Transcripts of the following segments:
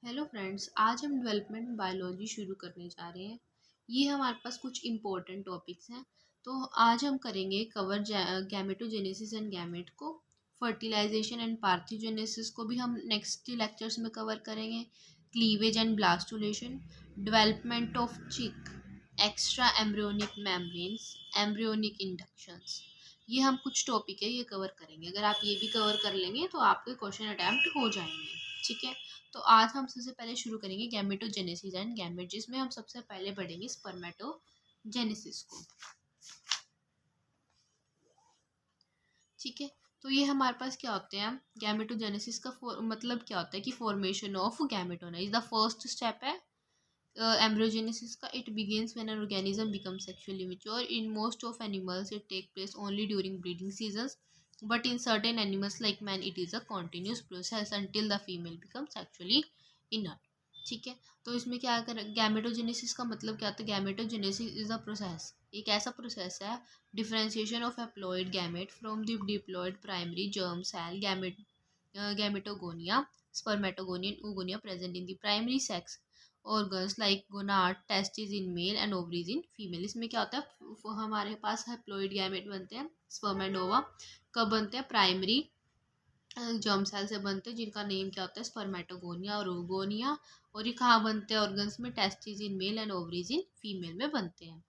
Hello friends, आज हम development biology शुरू करने जा रहे हैं। ये हमारे पास कुछ इम्पोर्टेंट टॉपिक्स हैं। तो आज हम करेंगे कवर गैमेटोजेनेसिस एंड गैमेट को। फर्टिलाइजेशन एंड पार्थेनोजेनेसिस को भी हम नेक्स्ट लेक्चर्स में कवर करेंगे। Cleavage and blastulation, development of chick, extra embryonic membranes, embryonic inductions. ये हम कुछ टॉपिक है ये कवर करेंगे। अगर आप ये भी कवर कर लेंगे तो आपके क्वेश्चन अटैम्प्ट हो जाएंगे। ठीक है। तो आज हम सबसे पहले शुरू करेंगे गैमेटोजेनेसिस एंड गैमेट, जिसमें हम सबसे पहले पढ़ेंगे स्पर्मेटोजेनेसिस को। ठीक है। तो ये हमारे पास क्या होते हैं, गैमेटोजेनेसिस का मतलब क्या होता है कि formation of gametes is the first step है एम्ब्रियोजेनेसिस का। It begins when an organism becomes sexually mature. In most of animals it take place only during breeding seasons, but in certain animals like man it is a continuous process until the female becomes sexually inert। ठीक है। तो इसमें क्या कर gametogenesis का मतलब क्या होता है। गैमेटोजेनेसिस इज अ प्रोसेस, एक ऐसा प्रोसेस है, differentiation of haploid gamete from the diploid primary germ cell gametogonia, spermatogonia and oogonia present in the primary sex organs like gonad, testes in male and ovaries in female। इसमें क्या होता है, हमारे पास haploid gamete बनते हैं, sperm and ओवा कब बनते हैं, प्राइमरी जर्म सेल से बनते हैं जिनका नेम क्या होता है, स्पर्मेटोगोनिया और ओगोनिया। और ये कहाँ बनते हैं, ऑर्गन्स में, testis in male and ovaries in female में बनते हैं।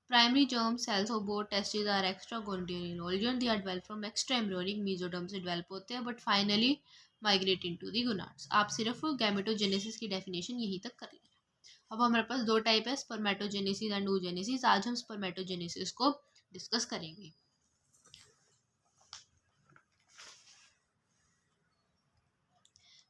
Primary germ cells of both testis are extra gonadal, they are develop from extra embryonic mesoderm से डेवलप होते हैं but finally migrate into the gonads. आप सिर्फ गैमेटोजेनेसिस की definition यहीं तक कर लेना। अब हमारे पास दो टाइप है, स्पर्मेटोजेनेसिस एंड oogenesis। आज हम स्पर्मेटोजेनेसिस को डिस्कस करेंगे।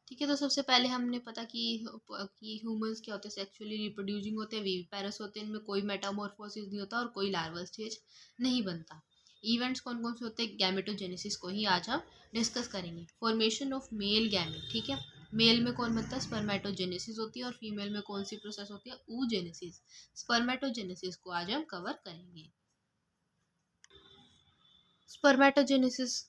ठीक है। तो सबसे पहले हमने पता कि ह्यूमंस क्या होते हैं, सेक्सुअली रिप्रोड्यूसिंग होते हैं, विविपेरस होते हैं, इनमें कोई मेटामॉर्फोसिस नहीं होता और कोई लार्वल स्टेज नहीं बनता। इवेंट्स कौन कौन से होते हैं, गैमेटोजेनेसिस को ही आज हम डिस्कस करेंगे। फॉर्मेशन ऑफ मेल गैमेट, ठीक है। मेल में कौन बनता है, स्पर्मेटोजेनेसिस होती है, और फीमेल में कौन सी प्रोसेस होती है, oogenesis। स्पर्मेटोजेनेसिस को आज हम कवर करेंगे। Spermatogenesis,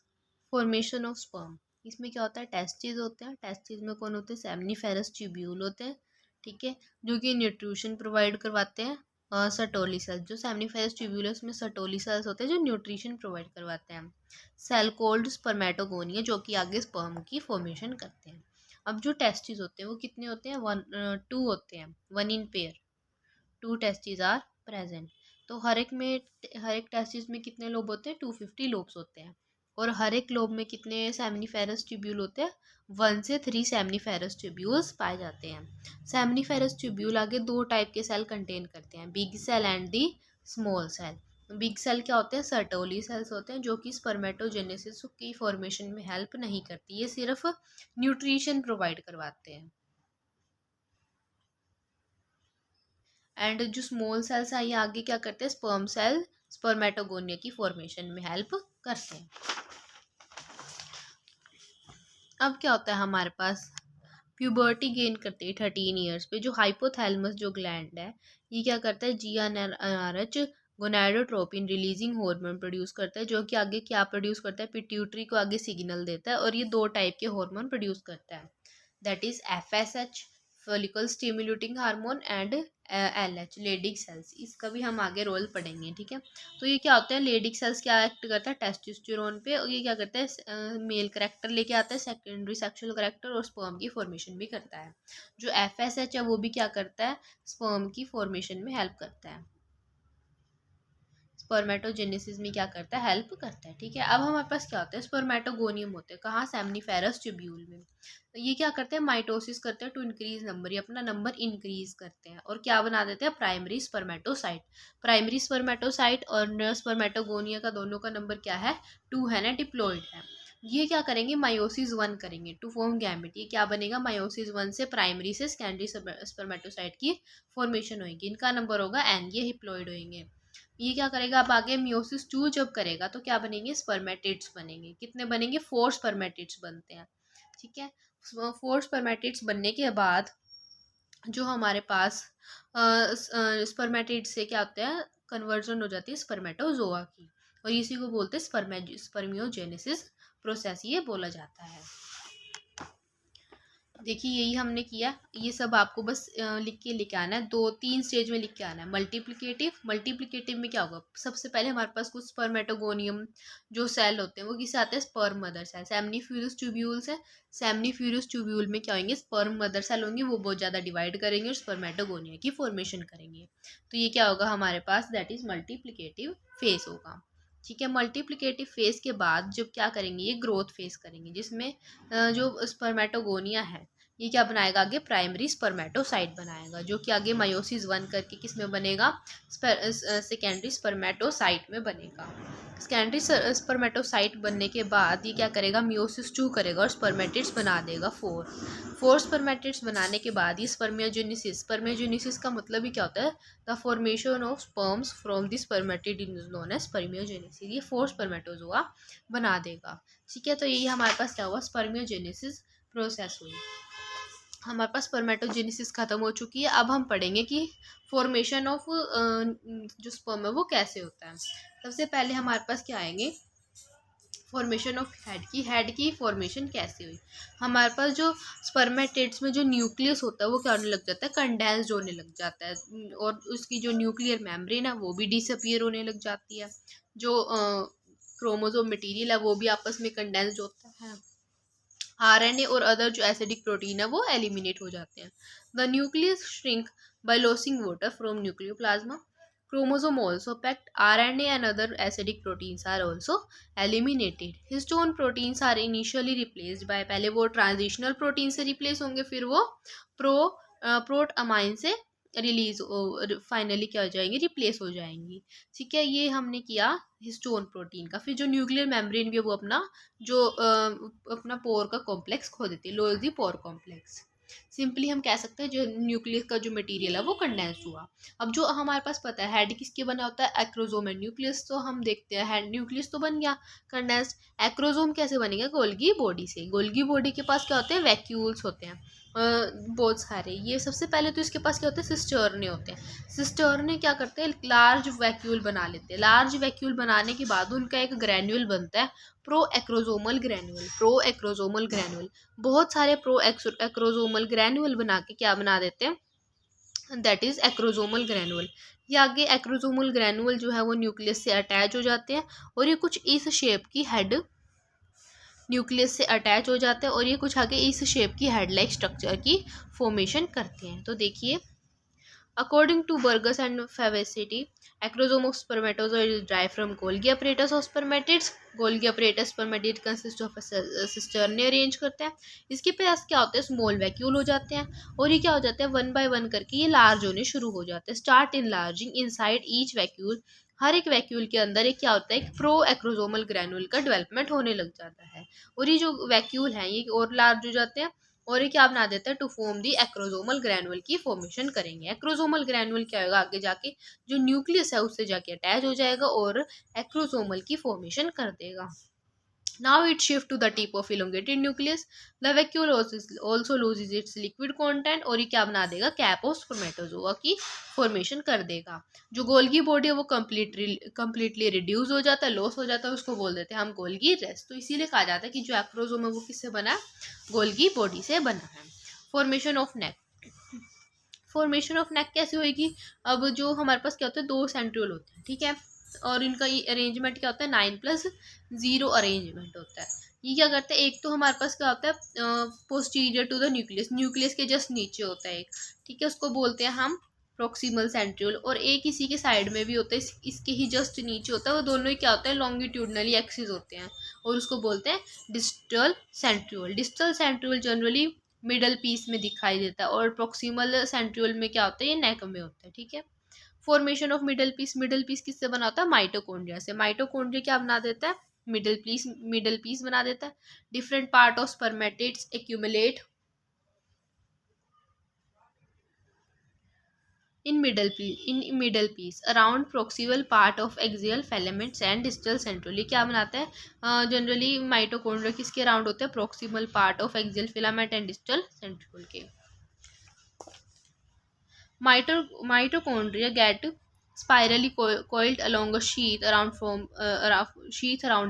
formation of sperm. इसमें क्या होता है, टेस्टिस होते हैं, टेस्टिस में कौन होते हैं, सेमनीफेरस ट्यूब्यूल होते हैं, ठीक है, जो कि न्यूट्रिशन प्रोवाइड करवाते हैं। सर्टोली सेल्स, जो सेमनीफेरस ट्यूब्यूल है उसमें सर्टोली सेल्स होते हैं जो न्यूट्रिशन प्रोवाइड करवाते हैं। सेल कोल्ड स्पर्मेटोगोनिया, जो कि आगे स्पर्म की फॉर्मेशन करते हैं। अब जो टेस्टिस होते हैं वो कितने होते हैं, टू होते हैं, one in pair, two testis are present. तो हर एक टेस्टिस में कितने लोब होते हैं, 250 लोब्स होते हैं। और हर एक लोब में कितने सेमनीफेरस ट्यूब्यूल होते हैं, 1 से 3 सेमनीफेरस ट्यूब्यूल्स पाए जाते हैं। सेमनीफेरस ट्यूब्यूल आगे दो टाइप के सेल कंटेन करते हैं, big cell and the small cell. Big cell क्या होते हैं, सर्टोली सेल्स होते हैं, जो कि स्पर्मेटोजेनेसिस की फॉर्मेशन में हेल्प नहीं करती, ये सिर्फ न्यूट्रिशन प्रोवाइड करवाते हैं। एंड जो स्मॉल सेल्स है ये आगे क्या करते हैं, स्पर्म सेल स्पर्मेटोगोनिया की फॉर्मेशन में हेल्प करते हैं। अब क्या होता है हमारे पास, प्यूबर्टी गेन करते हैं 13 ईयर्स पे। जो हाइपोथैलेमस जो ग्लैंड है ये क्या करता है, GnRH gonadotropin releasing hormone produce करता है, जो कि आगे क्या प्रोड्यूस करता है, पिट्यूटरी को आगे सिग्नल देता है, और ये दो टाइप के हार्मोन प्रोड्यूस करता है, that is FSH follicle stimulating hormone and LH Leydig cells. इसका भी हम आगे रोल पढ़ेंगे, ठीक है। तो ये क्या होता है, लेडिक सेल्स क्या एक्ट करता है, टेस्टोस्टेरोन पे, और ये क्या करता है, मेल करेक्टर लेके आता है, सेकेंडरी सेक्सुअल करेक्टर, और स्पर्म की फॉर्मेशन भी करता है। जो FSH है वो भी क्या करता है, स्पर्म की फॉर्मेशन में हेल्प करता है, स्पर्मेटोजेनेसिस में क्या करता है, हेल्प करता है, ठीक है। अब हमारे पास क्या होता है, स्पर्मेटोगोनियम होते हैं कहाँ, सेमनीफेरस ट्यूब्यूल में। तो ये क्या करते हैं, माइटोसिस करते हैं टू इंक्रीज नंबर, ये अपना नंबर इंक्रीज करते हैं और क्या बना देते हैं, प्राइमरी स्पर्मेटोसाइट। प्राइमरी स्पर्मेटोसाइट और स्पर्मेटोगोनिया का दोनों का नंबर क्या है, 2 है ना, डिप्लॉइड है। ये क्या करेंगे, मायोसिस 1 करेंगे टू फॉर्म गैमेट। ये क्या बनेगा, मायोसिस 1 से प्राइमरी से सेकेंडरी स्पर्मेटोसाइट की फॉर्मेशन होगी, इनका नंबर होगा n, ये हिप्लॉइड होंगे। ये क्या करेगा, अब आगे मियोसिस 2 जब करेगा तो क्या बनेंगे, स्पर्मेटिड्स बनेंगे। कितने बनेंगे, 4 स्पर्मेटिड्स बनते हैं, ठीक है। 4 स्पर्मेटिड्स बनने के बाद जो हमारे पास स्पर्मेटिड से क्या होता है, कन्वर्जन हो जाती है स्पर्मेटोजोआ की, और इसी को बोलते हैं स्पर्मियोजेनेसिस प्रोसेस, ये बोला जाता है। देखिए यही हमने किया, ये सब आपको बस लिख के लेके आना है, 2-3 स्टेज में लिख के आना है। मल्टीप्लिकेटिव में क्या होगा, सबसे पहले हमारे पास कुछ स्पर्मेटोगोनियम जो सेल होते हैं वो किसे आते हैं, स्पर्म मदर सेल, सेमनीफ्यूरस ट्यूब्यूल्स है। सेमनीफ्यूरस ट्यूब्यूल में क्या होंगे, स्पर्म मदर सेल होंगे, वो बहुत ज़्यादा डिवाइड करेंगे और स्पर्मेटोगोनिया की फॉर्मेशन करेंगे। तो ये क्या होगा हमारे पास, दैट इज मल्टीप्लिकेटिव फेस होगा। ठीक है, मल्टीप्लिकेटिव फेस के बाद जब क्या करेंगे, ये ग्रोथ फेस करेंगे, जिसमें जो स्पर्मेटोगोनिया है ये क्या बनाएगा, आगे प्राइमरी स्पर्मेटोसाइट बनाएगा, जो कि आगे मायोसिस 1 करके किस में बनेगा, सेकेंडरी स्पर्मेटोसाइट में बनेगा। सेकेंडरी स्पर्मेटोसाइट बनने के बाद ये क्या करेगा, मियोसिस 2 करेगा और स्पर्मेटिड्स बना देगा 4 स्पर्मेटिड्स बनाने के बाद ये स्पर्मियोजेनेसिस का मतलब ही क्या होता है, the formation of sperms from the spermatid is known as spermiogenesis. ये 4 स्पर्मेटोजोआ बना देगा। ठीक है, तो यही हमारे पास क्या हुआ, स्पर्मियोजेनेसिस प्रोसेस हुई। हमारे पास स्पर्मेटोजेनेसिस खत्म हो चुकी है। अब हम पढ़ेंगे कि फॉर्मेशन ऑफ जो स्पर्म है वो कैसे होता है। सबसे पहले हमारे पास क्या आएंगे, फॉर्मेशन ऑफ हेड की फॉर्मेशन कैसे हुई। हमारे पास जो स्पर्मेटिड्स में जो न्यूक्लियस होता है वो क्या होने लग जाता है, कंडेंस्ड होने लग जाता है, और उसकी जो न्यूक्लियर मेम्ब्रेन है वो भी डिसअपियर होने लग जाती है। जो क्रोमोसोम मटेरियल है वो भी आपस में कंडेंस्ड होता है। आरएनए और अदर जो एसिडिक प्रोटीन है वो एलिमिनेट हो जाते हैं। The nucleus shrink by losing water from nucleoplasm. Chromosome also packed RNA and other acidic proteins are also eliminated. Histone proteins are initially replaced by, पहले वो ट्रांजिशनल प्रोटीन से replace होंगे, फिर वो प्रोटअमाइन से रिलीज फाइनली क्या हो जाएंगे, रिप्लेस हो जाएंगी। ठीक है, ये हमने किया हिस्टोन प्रोटीन का। फिर जो न्यूक्लियर मेम्ब्रेन भी है वो अपना पोर का कॉम्प्लेक्स खो देती है, लोजी पोर कॉम्प्लेक्स। सिंपली हम कह सकते हैं जो न्यूक्लियस का जो मटेरियल है वो कंडेंस हुआ। अब जो हमारे पास पता है हेड किसके बना होता है, एक्रोजोम एंड न्यूक्लियस, तो हम देखते हैं हेड न्यूक्लियस तो बन गया कंडेंस्ड। एक्रोजोम कैसे बनेगा, गोल्गी बॉडी से। गोल्गी बॉडी के पास क्या होते हैं, वैक्यूल्स होते हैं बहुत सारे। ये सबसे पहले तो इसके पास क्या होते हैं, सिस्टर्ने होते हैं। सिस्टर्ने क्या करते हैं, लार्ज वैक्यूल बना लेते हैं। लार्ज वैक्यूल बनाने के बाद उनका एक ग्रैन्यूल बनता है, प्रो एक्रोजोमल ग्रैन्यूल। बहुत सारे प्रो एक्रोजोमल ग्रैन्यूल बना के क्या बना देते हैं, दैट इज एक्रोजोमल ग्रैन्यूल। ये आगे एक्रोजोमल ग्रैन्यूल जो है वो न्यूक्लियस से अटैच हो जाते हैं, और ये कुछ इस शेप की हेड न्यूक्लियस से अटैच हो जाते हैं, और ये कुछ आगे इस शेप की हेड लाइक स्ट्रक्चर की फॉर्मेशन करते हैं। तो देखिए, according to Burgess and Favicity, acrosome of spermatozoa is derived from Golgi apparatus of spermatids. Golgi apparatus spermatid consist of cisternae arrange करते हैं। इसके पास क्या होता है, स्मॉल वैक्यूल हो जाते हैं, और ये क्या हो जाता है, 1 by 1 करके ये लार्ज होने शुरू हो जाते हैं। Start enlarging inside each vacuole. हर एक वैक्यूल के अंदर एक क्या होता है, एक प्रो एक्रोजोमल ग्रैन्यूल का डेवलपमेंट होने लग जाता है, और ये जो वैक्यूल हैं ये और लार्ज हो जाते हैं, और ये क्या बना देता है, टू फॉर्म दी एक्रोजोमल ग्रैनुअल की फॉर्मेशन करेंगे। एक्रोजोमल ग्रैनुअल क्या होगा, आगे जाके जो न्यूक्लियस है उससे जाके अटैच हो जाएगा और एक्रोजोमल की फॉर्मेशन कर देगा। Now it shift to the tip of elongated nucleus. The vacuole also loses its liquid content, और ये क्या बना देगा, कैप ऑफ स्पर्मेटोजोआ की फॉर्मेशन कर देगा। जो गोल्गी बॉडी है वो कम्प्लीटली रिड्यूस हो जाता है, लॉस हो जाता है, उसको बोल देते हैं हम गोल्गी रेस्ट। तो इसीलिए कहा जाता है कि जो एक्रोजोम है वो किससे बना है, गोल्गी बॉडी से बना है। Formation of neck. Formation of neck कैसे होगी, अब जो हमारे पास क्या होता है, 2 सेंट्रियोल होते हैं, ठीक है, और इनका अरेंजमेंट क्या होता है, 9+0 अरेंजमेंट होता है। ये क्या करते हैं, एक तो हमारे पास क्या होता है पोस्टीरियर टू द न्यूक्लियस के जस्ट नीचे होता है एक, ठीक है, उसको बोलते हैं हम प्रोक्सिमल सेंट्रियोल, और एक इसी के साइड में भी होता है, इसके ही जस्ट नीचे होता है। वो दोनों ही क्या होता है, लॉन्गिट्यूडनली एक्सिस होते हैं, और उसको बोलते हैं distal centriole. Distal centriole generally middle piece में दिखाई देता है, और प्रोक्सिमल सेंट्रियोल में क्या होता है, ये नेक में होता है। ठीक है, फॉर्मेशन ऑफ मिडल पीस किससे बना होता है, माइटोकॉन्ड्रिया से। माइटोकॉन्ड्रिया क्या बना देता है, मिडल पीस बना देता है। Different part of spermatids accumulate in middle piece around proximal part of axial filaments and distal centrole। क्या बनाता है, जनरली माइटोकॉन्ड्रिया किसके अराउंड होते हैं, proximal part of axial filament and distal centriole के। Mitochondria get spirally coiled along a sheath around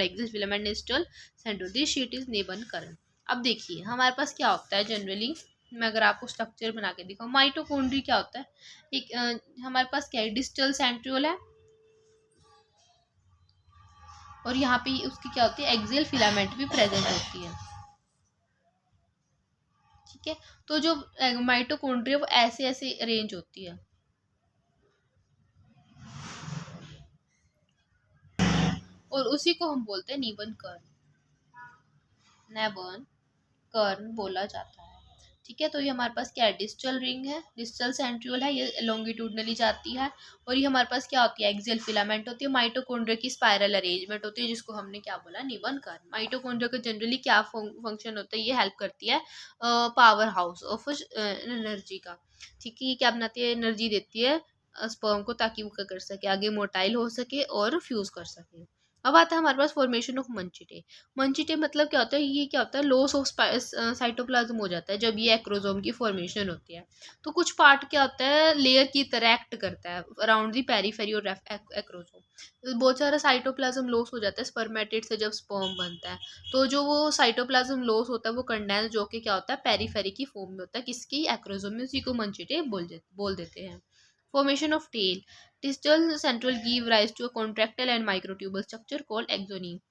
axial filament and distal centriole. This sheath is Neban current. अब देखिए हमारे पास क्या होता है जनरली, मैं अगर आपको स्ट्रक्चर बना के दिखाऊँ, माइटोकॉन्ड्रिया क्या होता है, एक हमारे पास क्या है, डिस्टल सेंट्रियोल है, और यहाँ पे उसकी क्या होती है, एक्सियल फिलामेंट भी प्रेजेंट होती है। ठीक है, तो जो माइटोकॉन्ड्रिया वो ऐसे ऐसे अरेंज होती है, और उसी को हम बोलते हैं नीबन कर्न, नेबन कर्न बोला जाता है। ठीक है, तो ये हमारे पास क्या है, डिस्टल रिंग है, डिस्टल सेंट्रियोल है, ये लॉन्गिट्यूडनली जाती है, और ये हमारे पास क्या होती है, एक्सियल फिलामेंट होती है, माइटोकॉन्ड्रिया की स्पाइरल अरेंजमेंट होती है, जिसको हमने क्या बोला, निबन कर्न। माइटोकॉन्ड्रिया का जनरली क्या फंक्शन होता है, ये हेल्प करती है पावर हाउस ऑफ एनर्जी का। ठीक है, ये क्या बनाती है, एनर्जी देती है स्पर्म को, ताकि वो क्या कर सके, आगे मोटाइल हो सके और फ्यूज कर सके। अब आता है हमारे पास फॉर्मेशन ऑफ मंचिटे। मंचिटे मतलब क्या होता है, ये क्या होता है, लॉस ऑफ साइटोप्लाज्म हो जाता है जब ये एक्रोसोम की फॉर्मेशन होती है। तो कुछ पार्ट क्या होता है, लेयर की तरह एक्ट करता है अराउंड दी पेरीफेरी और एक्रोसोम। तो बहुत सारा साइटोप्लाज्म लॉस हो जाता है स्पर्मेटिड से जब स्पर्म बनता है। तो जो वो साइटोप्लाज्म लॉस होता है वो कंडेंस जो कि क्या होता है, पेरीफेरी की फॉर्म में होता है, किसकी, एक्रोसोम में, उसी को मंचिटे बोल देते हैं। Formation of tail. Distal central give rise to a contractile and microtubule structure called axoneme.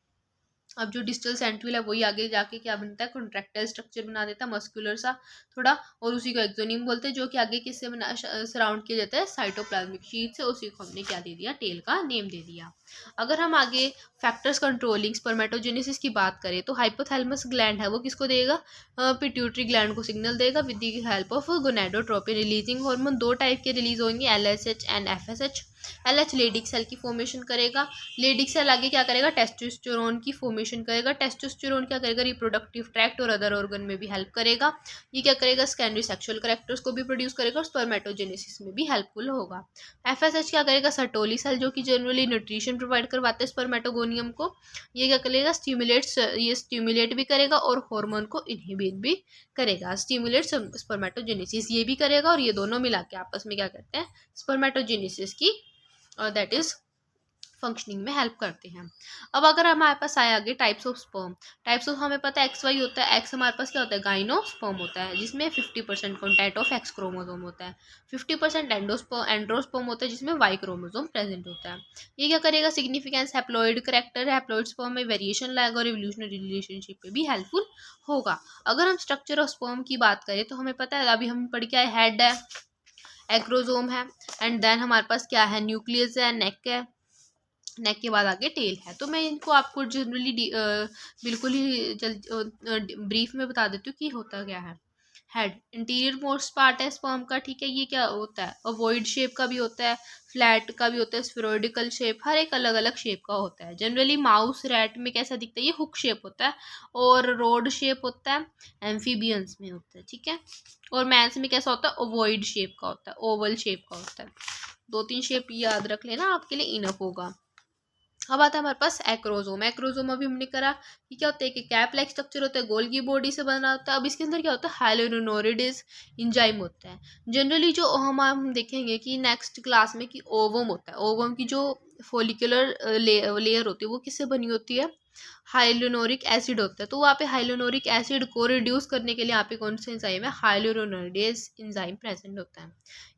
अब जो डिस्टल सेंट्रियल है वही आगे जाके क्या बनता है, कॉन्ट्रैक्टाइल स्ट्रक्चर बना देता है, मस्कुलर सा थोड़ा, और उसी को एक्सोनिम बोलते हैं, जो कि आगे किससे बना, सराउंड किया जाता है, साइटोप्लाज्मिक शीट से, उसी को हमने क्या दे दिया, टेल का नेम दे दिया। अगर हम आगे फैक्टर्स कंट्रोलिंग स्पर्मेटोजेनेसिस की बात करें तो हाइपोथैलेमस ग्लैंड है वो किसको देगा, पिट्यूटरी ग्लैंड को सिग्नल देगा with the help of gonadotropin releasing hormone. दो टाइप के रिलीज होंगे, LH and FSH। LH Leydig cell की फॉर्मेशन करेगा, लेडिक सेल आगे क्या करेगा, टेस्टोस्टेरोन की फॉर्मेशन करेगा, टेस्टोस्टेरोन क्या करेगा, रिप्रोडक्टिव ट्रैक्ट और अदर ऑर्गन में भी हेल्प करेगा। ये क्या करेगा, सेकेंडरी सेक्सुअल कैरेक्टर्स को भी प्रोड्यूस करेगा और स्पर्मेटोजेनेसिस में भी हेल्पफुल होगा। FSH क्या करेगा, सर्टोली सेल, जो कि जनरली न्यूट्रिशन प्रोवाइड करवाते हैं स्पर्मेटोगोनियम को। ये क्या करेगा, ये स्टिमुलेट भी करेगा और हार्मोन को इनहिबिट भी करेगा, स्टिमुलेट स्पर्मेटोजेनेसिस ये भी करेगा, और ये दोनों मिला के आपस में क्या करते हैं, स्पर्मेटोजेनेसिस की दैट इज फंक्शनिंग में हेल्प करते हैं। अब अगर हमारे पास आए आगे types of sperm, types of हमें पता है XY होता है, एक्स हमारे पास क्या होता है, गाइनोस्पर्म होता है, जिसमें 50% कॉन्टेंट ऑफ एक्स क्रोमोसोम होता है, 50% एंड्रोस्पर्म होता है, जिसमें वाई क्रोमोसोम प्रेजेंट होता है। ये क्या करेगा, significance haploid character, haploid sperm में वेरिएशन लाएगा और इवोल्यूशनरी रिलेशनशिप पे भी हेल्पफुल होगा। अगर हम स्ट्रक्चर ऑफ स्पर्म की बात करें तो हमें पता है, अभी हम पढ़ के आए, हेड है, एक्रोसोम है, एंड देन हमारे पास क्या है, न्यूक्लियस है, नेक है, नेक के बाद आगे टेल है। तो मैं इनको आपको जनरली बिल्कुल ही ब्रीफ में बता देती हूँ कि होता क्या है। हेड इंटीरियर मोस्ट पार्ट है स्पर्म का, ठीक है, ये क्या होता है, ओवॉइड शेप का भी होता है, फ्लैट का भी होता है, स्फेरोइडिकल शेप, हर एक अलग अलग शेप का होता है। जनरली माउस रैट में कैसा दिखता है, ये हुक शेप होता है, और रोड शेप होता है, एम्फीबियंस में होता है, ठीक है, और मैंस में कैसा होता है, ओवॉइड शेप का होता है, ओवल शेप का होता है। 2-3 शेप याद रख लेना, आपके लिए इनफ होगा। अब आता है हमारे पास एक्रोसोम। एक्रोसोम अभी हमने करा कि क्या होता है, कि कैप लाइक स्ट्रक्चर होता है, गोल्गी बॉडी से बना होता है। अब इसके अंदर क्या होता है, हाइलोरोनोरिडेज इंजाइम होता है। जनरली जो हम देखेंगे कि नेक्स्ट क्लास में कि ओवम होता है, ओवम की जो फोलिकुलर लेयर होती है वो किससे बनी होती है, हाइलोनोरिक एसिड होता है। तो वहाँ पे हाइलोनोरिक एसिड को रिड्यूस करने के लिए यहाँ पे कौन सा एंजाइम है, हाइलोरोनिडेज एंजाइम प्रेजेंट होता है।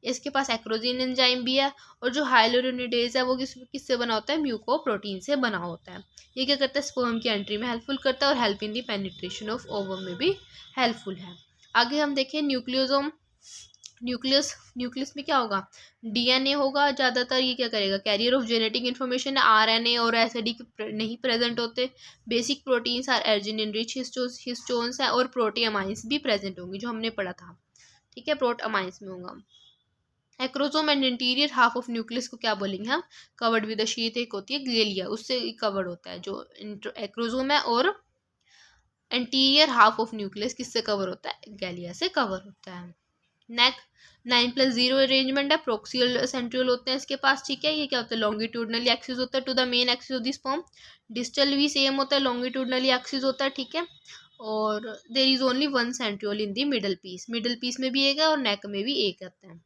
इसके पास एक्रोजिन एंजाइम भी है, और जो हाइलोरोनिडेज है वो किससे बना होता है, म्यूकोप्रोटीन से बना होता है। ये क्या करता है, स्पर्म की एंट्री में हेल्पफुल करता है, और help in the penetration of ovum में भी हेल्पफुल है। आगे हम देखें न्यूक्लियोसोम। न्यूक्लियस में क्या होगा, DNA होगा ज़्यादातर। ये क्या करेगा, कैरियर ऑफ जेनेटिक इन्फॉर्मेशन है, RNA और एसिडी नहीं प्रेजेंट होते। Basic proteins are arginine rich histones है, और प्रोटीअमाइंस भी प्रेजेंट होंगे, जो हमने पढ़ा था, ठीक है, प्रोटअमाइंस में होगा। Acrosome and interior half of nucleus को क्या बोलेंगे हम, कवर्ड विद द शीथ, एक होती है ग्लेलिया, उससे कवर्ड होता है जो एक्रोसोम है, और इंटीरियर हाफ ऑफ न्यूक्लियस किससे कवर होता है, गैलिया से कवर होता है। नेक 9+0 अरेंजमेंट है, प्रोक्सियल सेंट्रियोल होते हैं इसके पास, ठीक है। ये क्या होता है, लॉन्गिट्यूडनली एक्सिस होता है to the main axis of the sperm. Distal भी सेम होता है, लॉन्गिट्यूडनली एक्सिस होता है, ठीक है। और there is only one centriole in the middle piece, middle piece में भी एक है और नेक में भी एक आता है।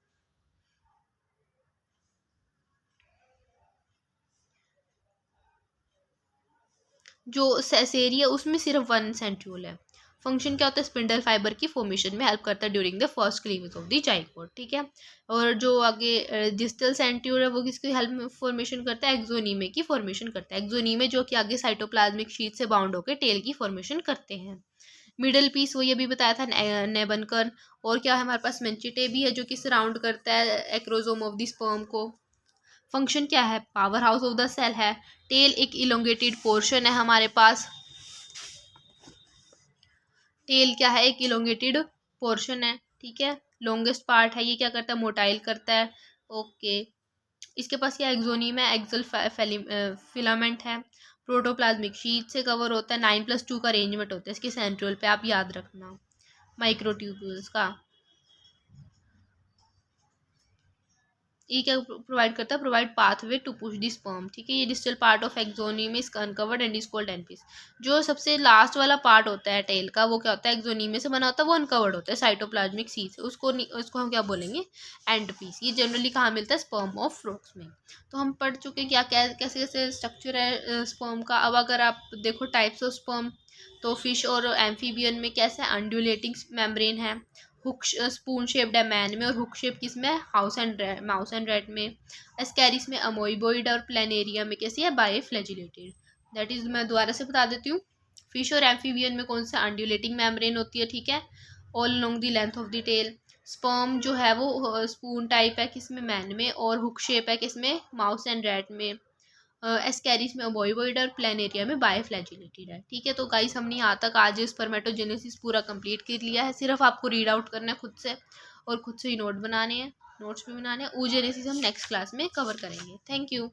जो सेसेरिया उसमें सिर्फ वन सेंट्रियोल है, फंक्शन क्या होता है, स्पिंडल फाइबर की फॉर्मेशन में हेल्प करता है during the first cleavage of the zygote, ठीक है। और जो आगे डिस्टल सेंट्रियोल है वो किसकी हेल्प में फॉर्मेशन करता है, एक्सोनीमे की फॉर्मेशन करता है। एक्सोनीमे जो कि आगे साइटोप्लाज्मिक शीट से बाउंड होकर टेल की फॉर्मेशन करते हैं। मिडल पीस वही अभी बताया था, नेबनकर। और क्या है हमारे पास, मेंचिटे भी है जो कि सराउंड करता है एक्रोजोम ऑफ द स्पर्म को। फंक्शन क्या है, power house of the cell है। टेल एक इलोंगेटेड पोर्शन है हमारे पास। टेल क्या है, एक इलोंगेटेड पोर्शन है, ठीक है, लॉन्गेस्ट पार्ट है। ये क्या करता है, मोटाइल करता है। ओके, इसके पास क्या एक्सोनियम है, एक्सल फिलामेंट है। प्रोटोप्लाज्मिक शीट से कवर होता है। 9+2 का अरेंजमेंट होता है इसके सेंट्रियोल पे, आप याद रखना। माइक्रोट्यूब्यूल्स का ये क्या प्रोवाइड करता है, provide pathway to push the sperm, ठीक है। ये distal part of axoneme is uncovered and is called end piece. जो सबसे लास्ट वाला पार्ट होता है टेल का, वो क्या होता है, एक्सोनियम से बना होता है, वो अनकवर्ड होता है साइटोप्लाज्मिक सी से, उसको हम क्या बोलेंगे, एंड पीस। ये जनरली कहाँ मिलता है, स्पर्म ऑफ फ्रॉग्स में। तो हम पढ़ चुके हैं क्या कैसे कैसे स्ट्रक्चर है स्पर्म का। अब अगर आप देखो टाइप्स ऑफ स्पर्म, तो फिश और एम्फीबियन में कैसे अंडुलेटिंग मेम्ब्रेन है, हुक स्पून शेप्ड है मैन में, और हुक शेप किस में, माउस एंड रैट में। एस्कैरिस में अमोइबोइड, और प्लेनेरिया में कैसी है, बाइफ्लैजिलेटेड। दैट इज, मैं दोबारा से बता देती हूँ। फिश और एम्फीबियन में कौन सा, अंडुलेटिंग मेम्ब्रेन होती है, ठीक है, all along the length of the tail. Sperm जो है वो स्पून टाइप है किसमें, मैन में, और हुक शेप है किसमें, माउस एंड रैट में। एस्कैरिस में अमोइबोइड, और प्लेनेरिया में बाइफ्लैजिलेटेड है, ठीक है। तो गाइस हमने यहाँ तक आज स्पर्मेटोजेनेसिस पूरा कंप्लीट कर लिया है। सिर्फ आपको रीड आउट करना है खुद से, और खुद से ही नोट्स भी बनाने हैं। oogenesis हम नेक्स्ट क्लास में कवर करेंगे। Thank you.